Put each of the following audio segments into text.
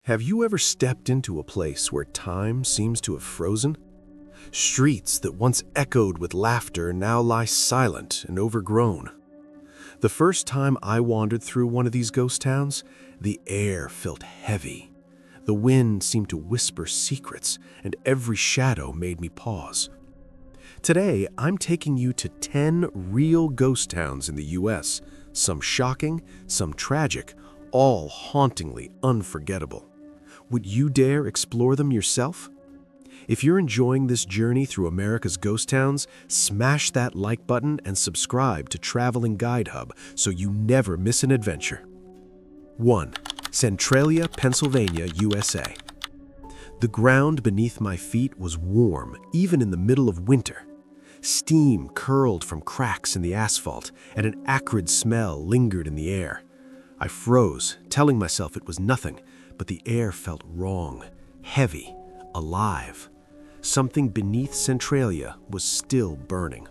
Have you ever stepped into a place where time seems to have frozen? Streets that once echoed with laughter now lie silent and overgrown. The first time I wandered through one of these ghost towns, the air felt heavy. The wind seemed to whisper secrets, and every shadow made me pause. Today, I'm taking you to 10 real ghost towns in the US, some shocking, some tragic, all hauntingly unforgettable. Would you dare explore them yourself? If you're enjoying this journey through America's ghost towns, smash that like button and subscribe to Traveling Guide Hub so you never miss an adventure. 1. Centralia, Pennsylvania, USA. The ground beneath my feet was warm, even in the middle of winter. Steam curled from cracks in the asphalt, and an acrid smell lingered in the air. I froze, telling myself it was nothing, but the air felt wrong, heavy, alive. Something beneath Centralia was still burning.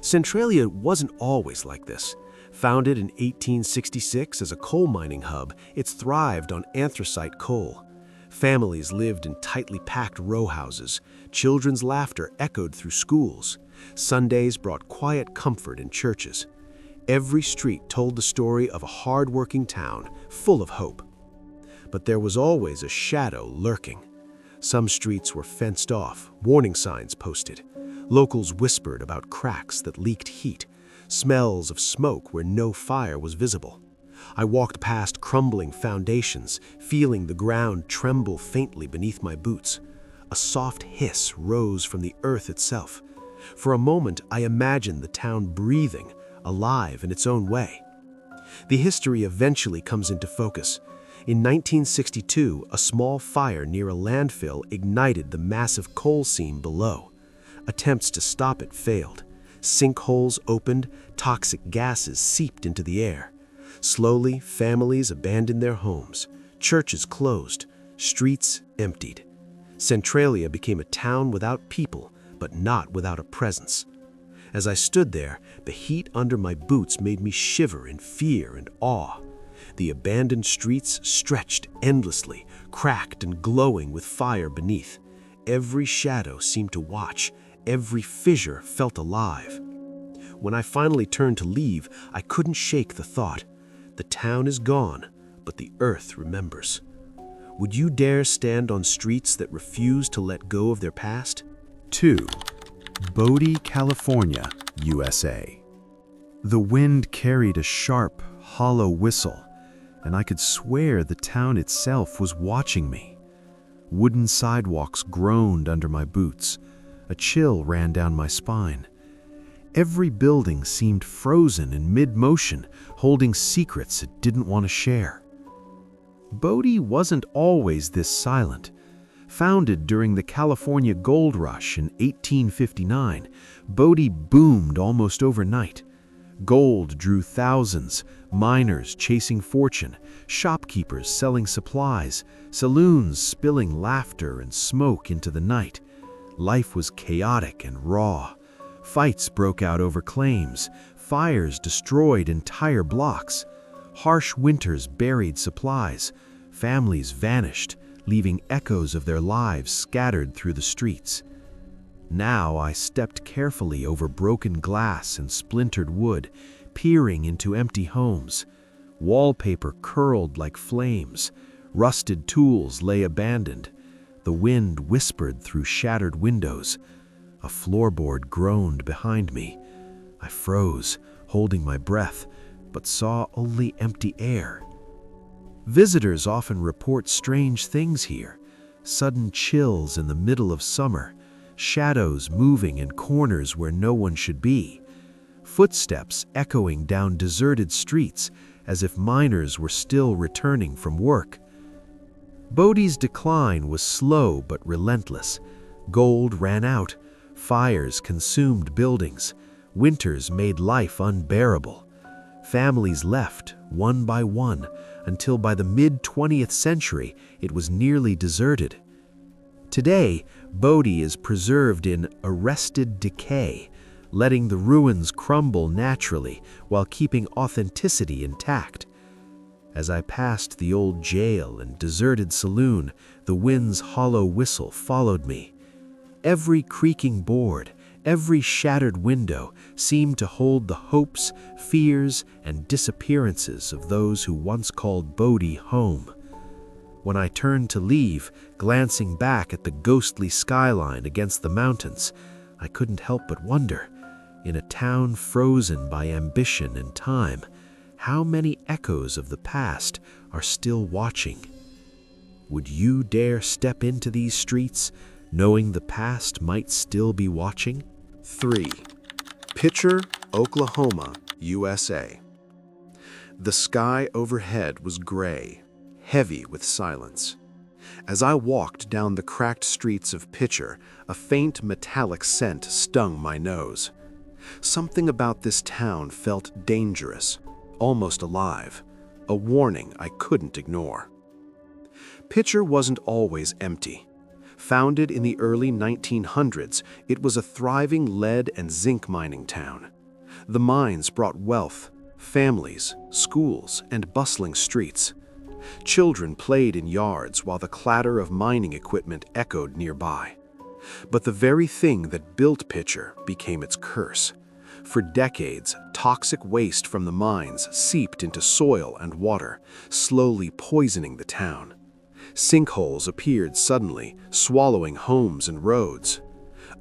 Centralia wasn't always like this. Founded in 1866 as a coal mining hub, it's thrived on anthracite coal. Families lived in tightly packed row houses. Children's laughter echoed through schools. Sundays brought quiet comfort in churches. Every street told the story of a hard-working town full of hope. But there was always a shadow lurking. Some streets were fenced off, warning signs posted. Locals whispered about cracks that leaked heat, smells of smoke where no fire was visible. I walked past crumbling foundations, feeling the ground tremble faintly beneath my boots. A soft hiss rose from the earth itself. For a moment, I imagined the town breathing, alive in its own way. The history eventually comes into focus. In 1962, a small fire near a landfill ignited the massive coal seam below. Attempts to stop it failed. Sinkholes opened, toxic gases seeped into the air. Slowly, families abandoned their homes. Churches closed. Streets emptied. Centralia became a town without people, but not without a presence. As I stood there, the heat under my boots made me shiver in fear and awe. The abandoned streets stretched endlessly, cracked and glowing with fire beneath. Every shadow seemed to watch. Every fissure felt alive. When I finally turned to leave, I couldn't shake the thought. The town is gone, but the earth remembers. Would you dare stand on streets that refuse to let go of their past? 2. Bodie, California, USA. The wind carried a sharp, hollow whistle, and I could swear the town itself was watching me. Wooden sidewalks groaned under my boots. A chill ran down my spine. Every building seemed frozen in mid-motion, holding secrets it didn't want to share. Bodie wasn't always this silent. Founded during the California Gold Rush in 1859, Bodie boomed almost overnight. Gold drew thousands, miners chasing fortune, shopkeepers selling supplies, saloons spilling laughter and smoke into the night. Life was chaotic and raw. Fights broke out over claims. Fires destroyed entire blocks. Harsh winters buried supplies. Families vanished, leaving echoes of their lives scattered through the streets. Now I stepped carefully over broken glass and splintered wood, peering into empty homes. Wallpaper curled like flames. Rusted tools lay abandoned. The wind whispered through shattered windows. A floorboard groaned behind me. I froze, holding my breath, but saw only empty air. Visitors often report strange things here. Sudden chills in the middle of summer. Shadows moving in corners where no one should be. Footsteps echoing down deserted streets as if miners were still returning from work. Bodie's decline was slow but relentless. Gold ran out. Fires consumed buildings. Winters made life unbearable. Families left, one by one, until by the mid-20th century it was nearly deserted. Today, Bodie is preserved in arrested decay, letting the ruins crumble naturally while keeping authenticity intact. As I passed the old jail and deserted saloon, the wind's hollow whistle followed me. Every creaking board, every shattered window seemed to hold the hopes, fears, and disappearances of those who once called Bodie home. When I turned to leave, glancing back at the ghostly skyline against the mountains, I couldn't help but wonder, in a town frozen by ambition and time, how many echoes of the past are still watching? Would you dare step into these streets, knowing the past might still be watching? 3. Pitcher, Oklahoma, USA. The sky overhead was gray, heavy with silence. As I walked down the cracked streets of Pitcher, a faint metallic scent stung my nose. Something about this town felt dangerous, almost alive, a warning I couldn't ignore. Pitcher wasn't always empty. Founded in the early 1900s, it was a thriving lead and zinc mining town. The mines brought wealth, families, schools, and bustling streets. Children played in yards while the clatter of mining equipment echoed nearby. But the very thing that built Pitcher became its curse. For decades, toxic waste from the mines seeped into soil and water, slowly poisoning the town. Sinkholes appeared suddenly, swallowing homes and roads.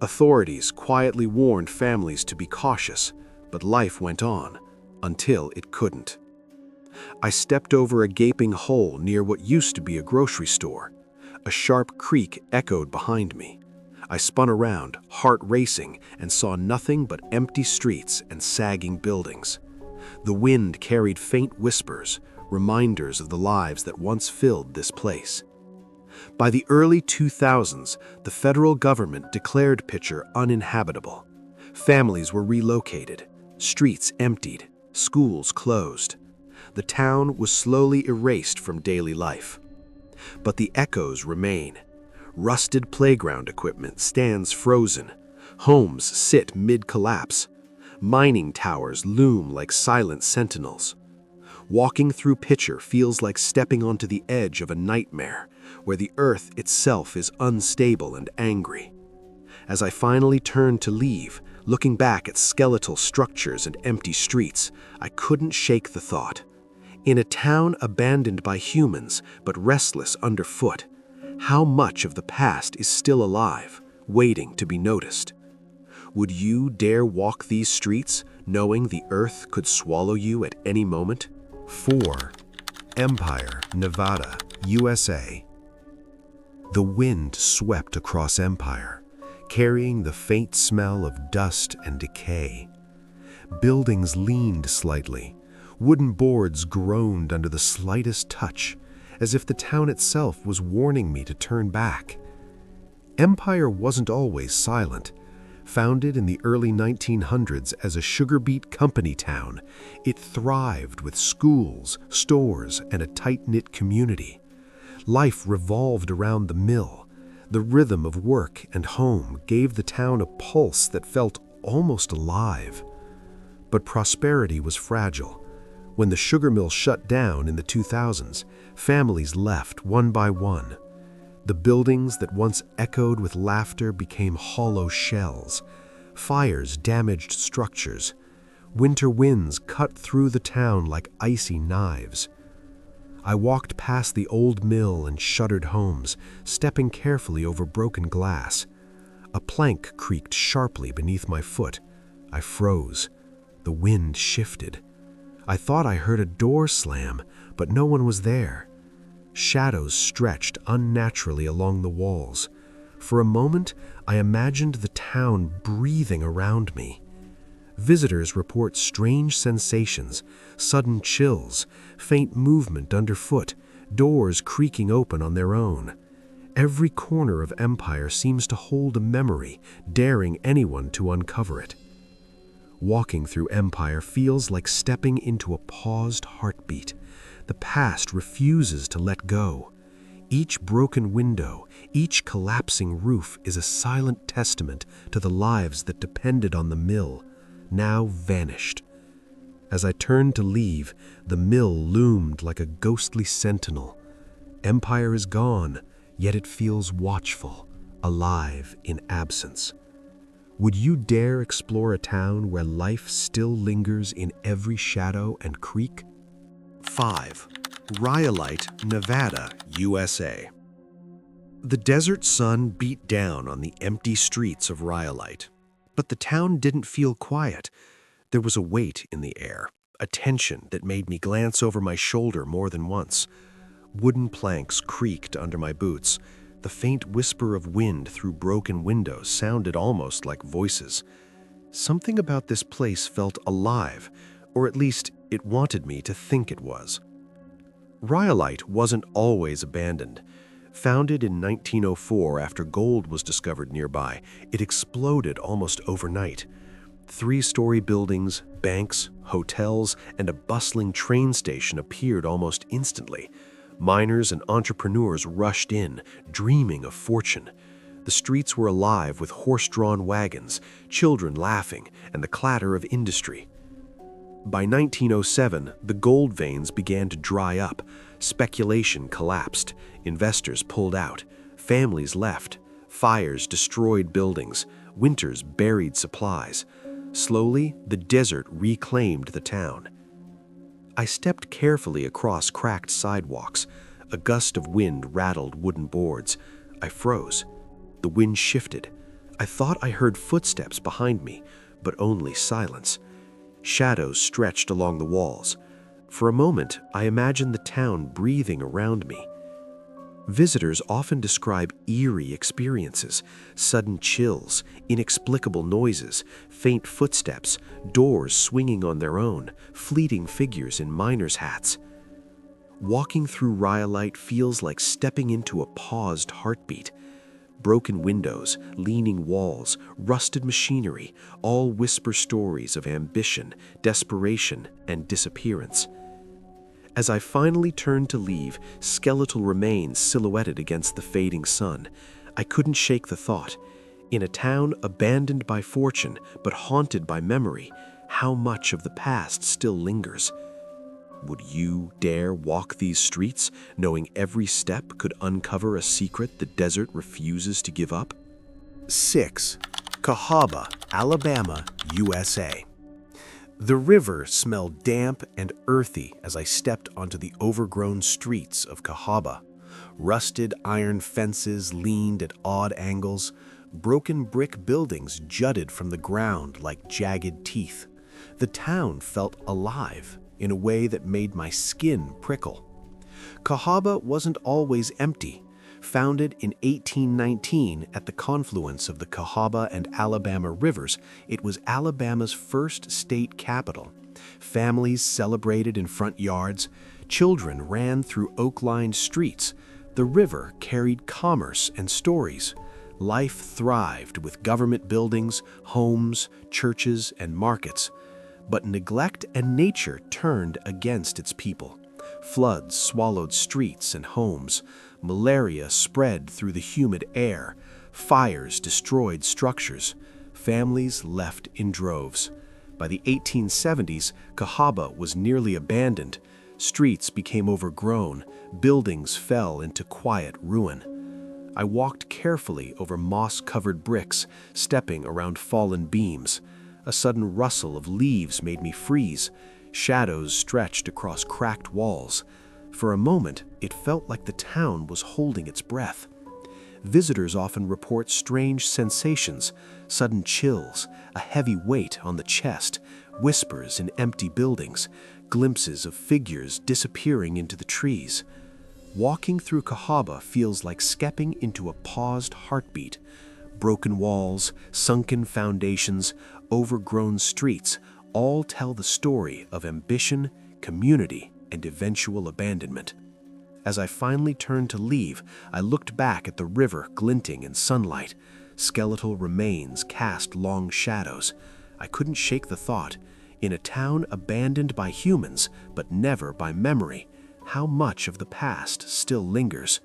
Authorities quietly warned families to be cautious, but life went on, until it couldn't. I stepped over a gaping hole near what used to be a grocery store. A sharp creak echoed behind me. I spun around, heart racing, and saw nothing but empty streets and sagging buildings. The wind carried faint whispers, reminders of the lives that once filled this place. By the early 2000s, the federal government declared Pitcher uninhabitable. Families were relocated, streets emptied, schools closed. The town was slowly erased from daily life. But the echoes remain. Rusted playground equipment stands frozen. Homes sit mid-collapse. Mining towers loom like silent sentinels. Walking through Pitcher feels like stepping onto the edge of a nightmare, where the earth itself is unstable and angry. As I finally turned to leave, looking back at skeletal structures and empty streets, I couldn't shake the thought. In a town abandoned by humans, but restless underfoot, how much of the past is still alive, waiting to be noticed? Would you dare walk these streets, knowing the earth could swallow you at any moment? 4. Empire, Nevada, USA. The wind swept across Empire, carrying the faint smell of dust and decay. Buildings leaned slightly. Wooden boards groaned under the slightest touch, as if the town itself was warning me to turn back. Empire wasn't always silent. Founded in the early 1900s as a sugar beet company town, it thrived with schools, stores, and a tight-knit community. Life revolved around the mill. The rhythm of work and home gave the town a pulse that felt almost alive. But prosperity was fragile. When the sugar mill shut down in the 2000s, families left one by one. The buildings that once echoed with laughter became hollow shells. Fires damaged structures. Winter winds cut through the town like icy knives. I walked past the old mill and shuttered homes, stepping carefully over broken glass. A plank creaked sharply beneath my foot. I froze. The wind shifted. I thought I heard a door slam, but no one was there. Shadows stretched unnaturally along the walls. For a moment, I imagined the town breathing around me. Visitors report strange sensations, sudden chills, faint movement underfoot, doors creaking open on their own. Every corner of Empire seems to hold a memory, daring anyone to uncover it. Walking through Empire feels like stepping into a paused heartbeat. The past refuses to let go. Each broken window, each collapsing roof is a silent testament to the lives that depended on the mill, now vanished. As I turned to leave, the mill loomed like a ghostly sentinel. Empire is gone, yet it feels watchful, alive in absence. Would you dare explore a town where life still lingers in every shadow and creek? 5. Rhyolite, Nevada, USA. The desert sun beat down on the empty streets of Rhyolite, but the town didn't feel quiet. There was a weight in the air, a tension that made me glance over my shoulder more than once. Wooden planks creaked under my boots. The faint whisper of wind through broken windows sounded almost like voices. Something about this place felt alive, or at least it wanted me to think it was. Rhyolite wasn't always abandoned. Founded in 1904 after gold was discovered nearby, it exploded almost overnight. 3-story buildings, banks, hotels, and a bustling train station appeared almost instantly. Miners and entrepreneurs rushed in, dreaming of fortune. The streets were alive with horse-drawn wagons, children laughing, and the clatter of industry. By 1907, the gold veins began to dry up. Speculation collapsed. Investors pulled out. Families left. Fires destroyed buildings. Winters buried supplies. Slowly, the desert reclaimed the town. I stepped carefully across cracked sidewalks. A gust of wind rattled wooden boards. I froze. The wind shifted. I thought I heard footsteps behind me, but only silence. Shadows stretched along the walls. For a moment, I imagined the town breathing around me. Visitors often describe eerie experiences, sudden chills, inexplicable noises, faint footsteps, doors swinging on their own, fleeting figures in miners' hats. Walking through Rhyolite feels like stepping into a paused heartbeat. Broken windows, leaning walls, rusted machinery, all whisper stories of ambition, desperation, and disappearance. As I finally turned to leave, skeletal remains silhouetted against the fading sun. I couldn't shake the thought. In a town abandoned by fortune but haunted by memory, how much of the past still lingers? Would you dare walk these streets, knowing every step could uncover a secret the desert refuses to give up? 6. Cahaba, Alabama, USA. The river smelled damp and earthy as I stepped onto the overgrown streets of Cahaba. Rusted iron fences leaned at odd angles. Broken brick buildings jutted from the ground like jagged teeth. The town felt alive in a way that made my skin prickle. Cahaba wasn't always empty. Founded in 1819 at the confluence of the Cahaba and Alabama rivers, it was Alabama's first state capital. Families celebrated in front yards. Children ran through oak-lined streets. The river carried commerce and stories. Life thrived with government buildings, homes, churches, and markets. But neglect and nature turned against its people. Floods swallowed streets and homes. Malaria spread through the humid air. Fires destroyed structures. Families left in droves. By the 1870s, Cahaba was nearly abandoned. Streets became overgrown. Buildings fell into quiet ruin. I walked carefully over moss-covered bricks, stepping around fallen beams. A sudden rustle of leaves made me freeze. Shadows stretched across cracked walls. For a moment, it felt like the town was holding its breath. Visitors often report strange sensations, sudden chills, a heavy weight on the chest, whispers in empty buildings, glimpses of figures disappearing into the trees. Walking through Cahaba feels like stepping into a paused heartbeat. Broken walls, sunken foundations, overgrown streets all tell the story of ambition, community, and eventual abandonment. As I finally turned to leave, I looked back at the river glinting in sunlight. Skeletal remains cast long shadows. I couldn't shake the thought, in a town abandoned by humans, but never by memory, how much of the past still lingers?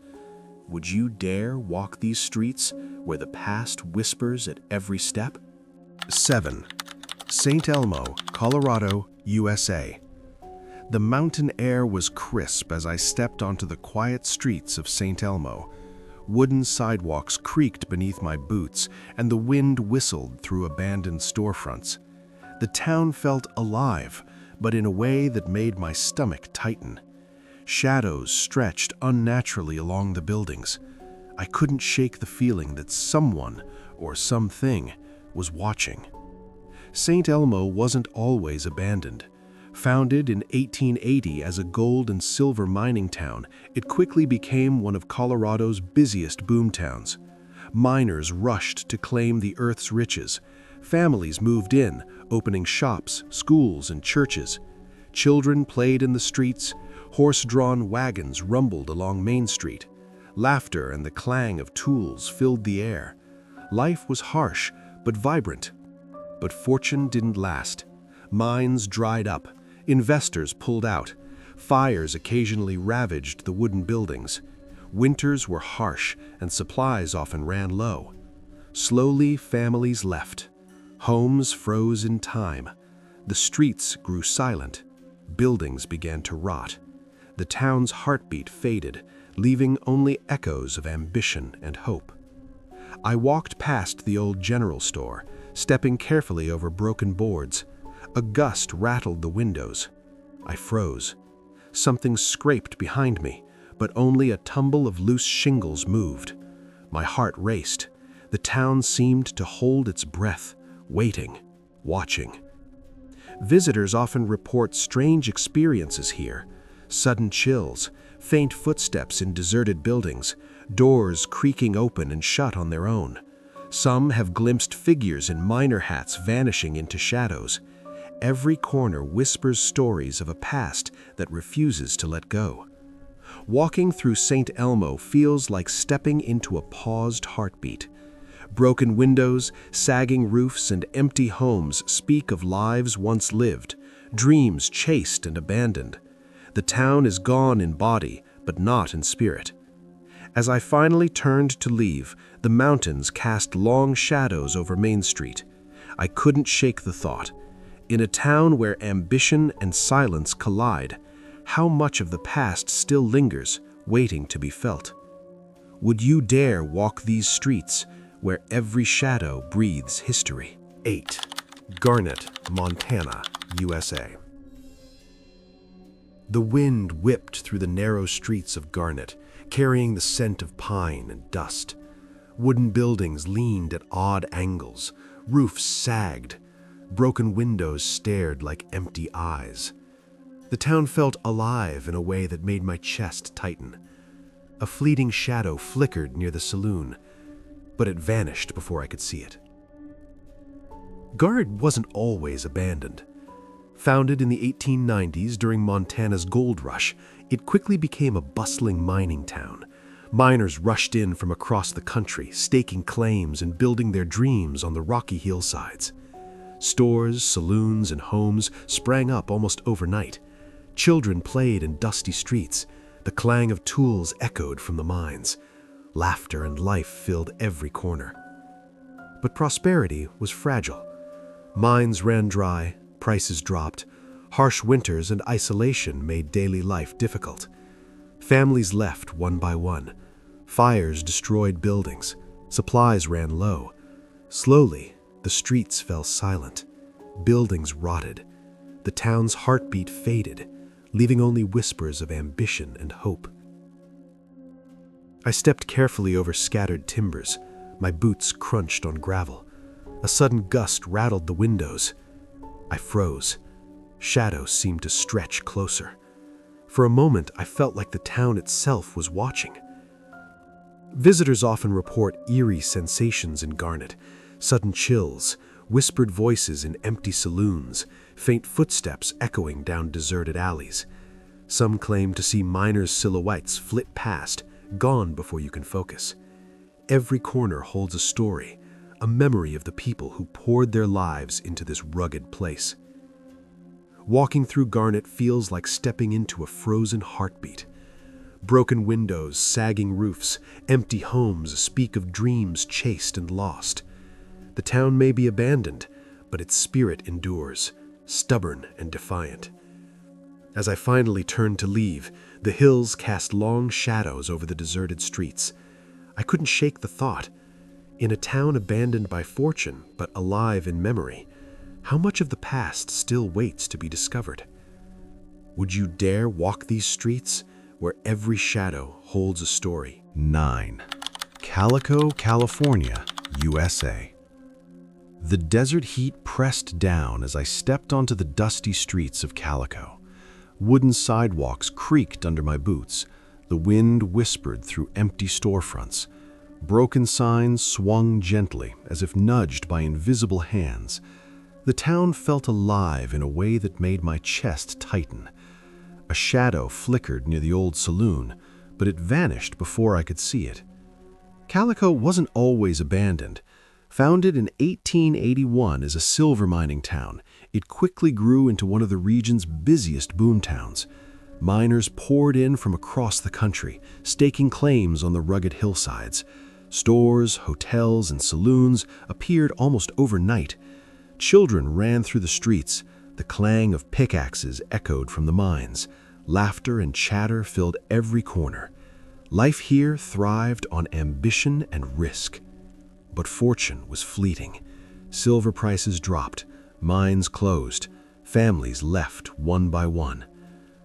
Would you dare walk these streets where the past whispers at every step? 7. St. Elmo, Colorado, USA. The mountain air was crisp as I stepped onto the quiet streets of St. Elmo. Wooden sidewalks creaked beneath my boots, and the wind whistled through abandoned storefronts. The town felt alive, but in a way that made my stomach tighten. Shadows stretched unnaturally along the buildings. I couldn't shake the feeling that someone or something was watching. St. Elmo wasn't always abandoned. Founded in 1880 as a gold and silver mining town, it quickly became one of Colorado's busiest boomtowns. Miners rushed to claim the earth's riches. Families moved in, opening shops, schools, and churches. Children played in the streets. Horse-drawn wagons rumbled along Main Street. Laughter and the clang of tools filled the air. Life was harsh, but vibrant. But fortune didn't last. Mines dried up. Investors pulled out. Fires occasionally ravaged the wooden buildings. Winters were harsh, and supplies often ran low. Slowly, families left. Homes froze in time. The streets grew silent. Buildings began to rot. The town's heartbeat faded, leaving only echoes of ambition and hope. I walked past the old general store, stepping carefully over broken boards. A gust rattled the windows. I froze. Something scraped behind me, but only a tumble of loose shingles moved. My heart raced. The town seemed to hold its breath, waiting, watching. Visitors often report strange experiences here. Sudden chills, faint footsteps in deserted buildings, doors creaking open and shut on their own. Some have glimpsed figures in miner hats vanishing into shadows. Every corner whispers stories of a past that refuses to let go. Walking through St. Elmo feels like stepping into a paused heartbeat. Broken windows, sagging roofs, and empty homes speak of lives once lived, dreams chased and abandoned. The town is gone in body, but not in spirit. As I finally turned to leave, the mountains cast long shadows over Main Street. I couldn't shake the thought. In a town where ambition and silence collide, how much of the past still lingers, waiting to be felt? Would you dare walk these streets, where every shadow breathes history? 8. Garnet, Montana, USA. The wind whipped through the narrow streets of Garnet, carrying the scent of pine and dust. Wooden buildings leaned at odd angles. Roofs sagged. Broken windows stared like empty eyes. The town felt alive in a way that made my chest tighten. A fleeting shadow flickered near the saloon, but it vanished before I could see it. Garnet wasn't always abandoned. Founded in the 1890s during Montana's gold rush, it quickly became a bustling mining town. Miners rushed in from across the country, staking claims and building their dreams on the rocky hillsides. Stores, saloons, and homes sprang up almost overnight. Children played in dusty streets. The clang of tools echoed from the mines. Laughter and life filled every corner. But prosperity was fragile. Mines ran dry, prices dropped. Harsh winters and isolation made daily life difficult. Families left one by one. Fires destroyed buildings. Supplies ran low. Slowly, the streets fell silent. Buildings rotted. The town's heartbeat faded, leaving only whispers of ambition and hope. I stepped carefully over scattered timbers. My boots crunched on gravel. A sudden gust rattled the windows. I froze. Shadows seemed to stretch closer. For a moment, I felt like the town itself was watching. Visitors often report eerie sensations in Garnet. Sudden chills, whispered voices in empty saloons, faint footsteps echoing down deserted alleys. Some claim to see miners' silhouettes flit past, gone before you can focus. Every corner holds a story, a memory of the people who poured their lives into this rugged place. Walking through Garnet feels like stepping into a frozen heartbeat. Broken windows, sagging roofs, empty homes speak of dreams chased and lost. The town may be abandoned, but its spirit endures, stubborn and defiant. As I finally turned to leave, the hills cast long shadows over the deserted streets. I couldn't shake the thought. In a town abandoned by fortune, but alive in memory, how much of the past still waits to be discovered? Would you dare walk these streets where every shadow holds a story? 9. Calico, California, USA. The desert heat pressed down as I stepped onto the dusty streets of Calico. Wooden sidewalks creaked under my boots. The wind whispered through empty storefronts. Broken signs swung gently, as if nudged by invisible hands. The town felt alive in a way that made my chest tighten. A shadow flickered near the old saloon, but it vanished before I could see it. Calico wasn't always abandoned. Founded in 1881 as a silver mining town, it quickly grew into one of the region's busiest boomtowns. Miners poured in from across the country, staking claims on the rugged hillsides. Stores, hotels, and saloons appeared almost overnight. Children ran through the streets. The clang of pickaxes echoed from the mines. Laughter and chatter filled every corner. Life here thrived on ambition and risk. But fortune was fleeting. Silver prices dropped, mines closed, families left one by one.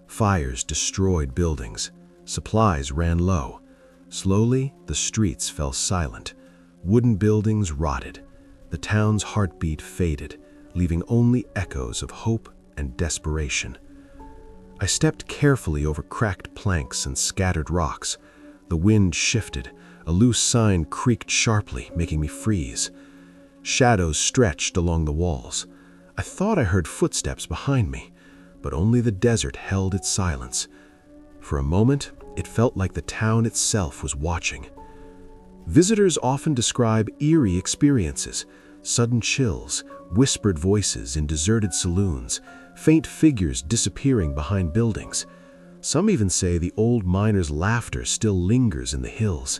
Fires destroyed buildings, supplies ran low. Slowly, the streets fell silent. Wooden buildings rotted. The town's heartbeat faded, leaving only echoes of hope and desperation. I stepped carefully over cracked planks and scattered rocks. The wind shifted. A loose sign creaked sharply, making me freeze. Shadows stretched along the walls. I thought I heard footsteps behind me, but only the desert held its silence. For a moment, it felt like the town itself was watching. Visitors often describe eerie experiences: sudden chills, whispered voices in deserted saloons, faint figures disappearing behind buildings. Some even say the old miners' laughter still lingers in the hills.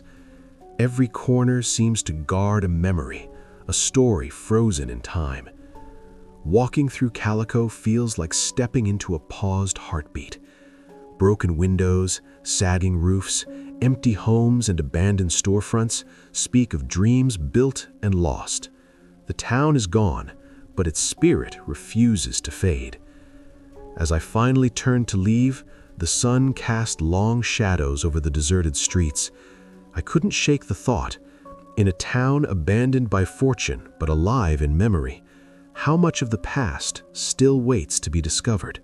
Every corner seems to guard a memory, a story frozen in time. Walking through Calico feels like stepping into a paused heartbeat. Broken windows, sagging roofs, empty homes and abandoned storefronts speak of dreams built and lost. The town is gone, but its spirit refuses to fade. As I finally turned to leave, the sun cast long shadows over the deserted streets. I couldn't shake the thought, in a town abandoned by fortune but alive in memory, how much of the past still waits to be discovered?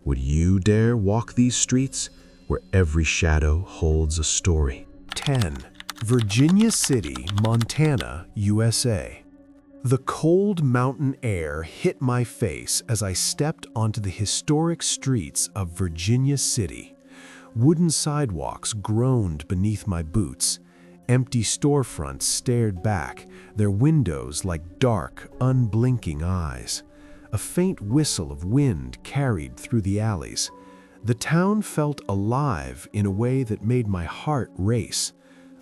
Would you dare walk these streets where every shadow holds a story? 10. Virginia City, Montana, USA. The cold mountain air hit my face as I stepped onto the historic streets of Virginia City. Wooden sidewalks groaned beneath my boots. Empty storefronts stared back, their windows like dark, unblinking eyes. A faint whistle of wind carried through the alleys. The town felt alive in a way that made my heart race.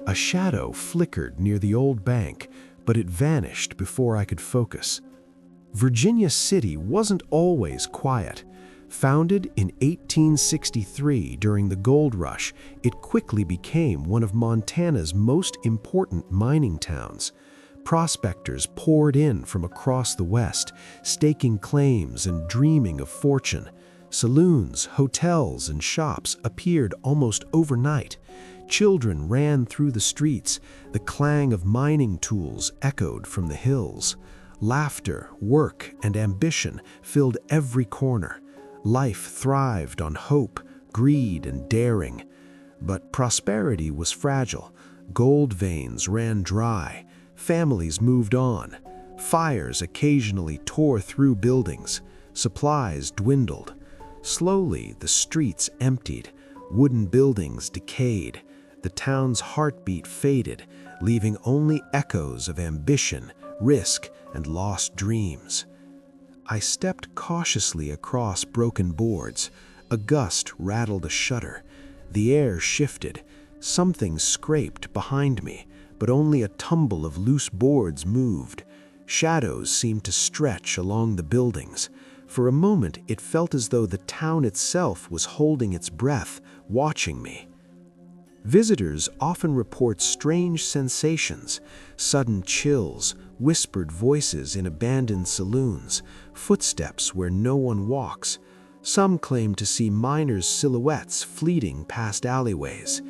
A shadow flickered near the old bank, but it vanished before I could focus. Virginia City wasn't always quiet. Founded in 1863 during the gold rush, it quickly became one of Montana's most important mining towns. Prospectors poured in from across the West, staking claims and dreaming of fortune. Saloons, hotels, and shops appeared almost overnight. Children ran through the streets. The clang of mining tools echoed from the hills. Laughter, work, and ambition filled every corner. Life thrived on hope, greed, and daring. But prosperity was fragile. Gold veins ran dry. Families moved on. Fires occasionally tore through buildings. Supplies dwindled. Slowly, the streets emptied. Wooden buildings decayed. The town's heartbeat faded, leaving only echoes of ambition, risk, and lost dreams. I stepped cautiously across broken boards. A gust rattled a shutter. The air shifted. Something scraped behind me, but only a tumble of loose boards moved. Shadows seemed to stretch along the buildings. For a moment, it felt as though the town itself was holding its breath, watching me. Visitors often report strange sensations, sudden chills, whispered voices in abandoned saloons, footsteps where no one walks. Some claim to see miners' silhouettes fleeting past alleyways.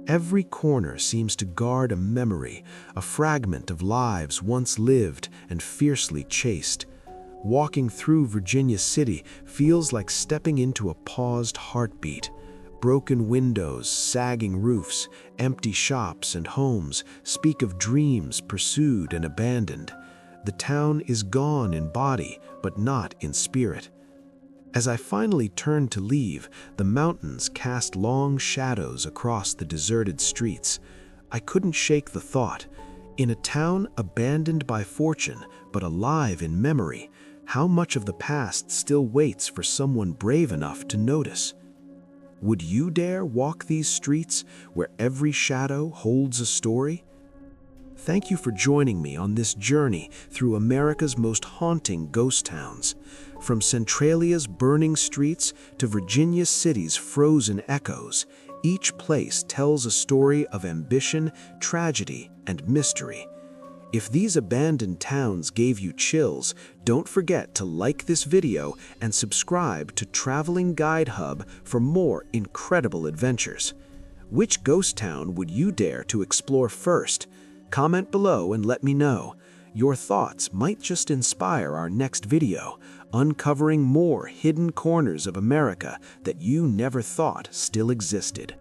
Every corner seems to guard a memory, a fragment of lives once lived and fiercely chased. Walking through Virginia City feels like stepping into a paused heartbeat. Broken windows, sagging roofs, empty shops and homes speak of dreams pursued and abandoned. The town is gone in body, but not in spirit. As I finally turned to leave, the mountains cast long shadows across the deserted streets. I couldn't shake the thought, in a town abandoned by fortune, but alive in memory, how much of the past still waits for someone brave enough to notice? Would you dare walk these streets where every shadow holds a story? Thank you for joining me on this journey through America's most haunting ghost towns. From Centralia's burning streets to Virginia City's frozen echoes, each place tells a story of ambition, tragedy, and mystery. If these abandoned towns gave you chills, don't forget to like this video and subscribe to Traveling Guide Hub for more incredible adventures. Which ghost town would you dare to explore first? Comment below and let me know. Your thoughts might just inspire our next video, uncovering more hidden corners of America that you never thought still existed.